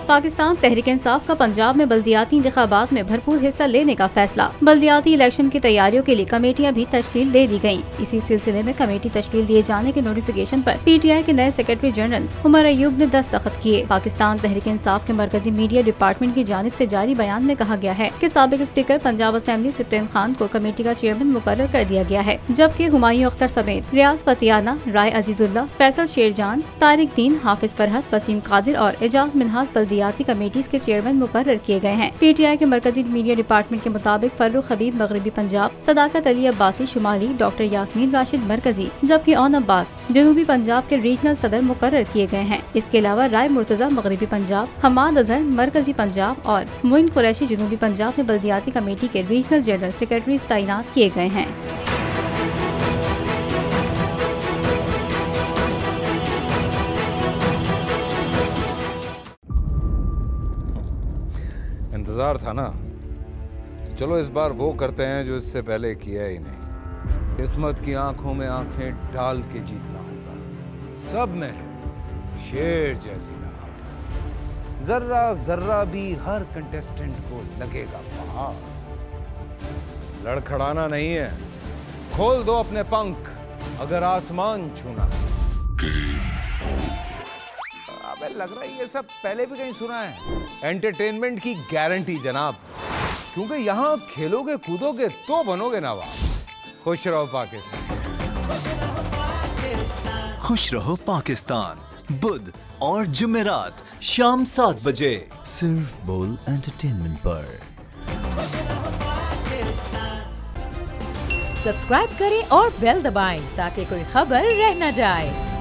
पाकिस्तान तहरीक इंसाफ का पंजाब में बल्दियाती इंतखाबात में भरपूर हिस्सा लेने का फैसला। बल्दियाती इलेक्शन की तैयारियों के लिए कमेटियां भी तश्कील दे दी गयी। इसी सिलसिले में कमेटी तश्कील दिए जाने के नोटिफिकेशन पर PTI के नए सेक्रेटरी जनरल उमर अयूब ने दस्तखत किए। पाकिस्तान तहरीक इंसाफ के मरकजी मीडिया डिपार्टमेंट की जानिब से जारी बयान में कहा गया है कि साबिक स्पीकर पंजाब असेंबली सिप्तेन खान को कमेटी का चेयरमैन मुकर्रर कर दिया गया है, जबकि हुमायूं अख्तर समेत रियाज पतियाना, राय अजीजुल्लाह, फैसल शेरजान, तारिक दीन, हाफिज फरहत, वसीम कादिर और एजाज मिनहास बल्दियाती कमेटीज के चेयरमैन मुकर्रर किए गए हैं। PTI के मरकजी मीडिया डिपार्टमेंट के मुताबिक फर्रुख हबीब मगरबी पंजाब, सदाकत अली अब्बासी शुमाली, डॉक्टर यास्मीन राशिद मरकजी, जबकि ओन अब्बास जनूबी पंजाब के रीजनल सदर मुकर्रर किए गए हैं। इसके अलावा राय मुर्तजा मगरबी पंजाब, हमाद अजहर मरकजी पंजाब और मोइन कुरैशी जनूबी पंजाब में बल्दियाती कमेटी के रीजनल जनरल सेक्रेटरी तैनात किए गए हैं। इंतजार था ना, चलो इस बार वो करते हैं जो इससे पहले किया ही नहीं। किस्मत की आंखों में आंखें डाल के जीतना होगा। सब में है शेर जैसी राह, जर्रा जर्रा भी हर कंटेस्टेंट को लगेगा पहाड़। लड़खड़ाना नहीं है, खोल दो अपने पंख अगर आसमान छूना है। अबे लग रहा है ये सब पहले भी कहीं सुना है। एंटरटेनमेंट की गारंटी जनाब, क्योंकि यहाँ खेलोगे कूदोगे तो बनोगे नवाब। खुश रहो पाकिस्तान। खुश रहो पाकिस्तान बुध और जुमेरात शाम 7 बजे सिर्फ बोल एंटरटेनमेंट पर। सब्सक्राइब करें और बेल दबाएं ताकि कोई खबर रह न जाए।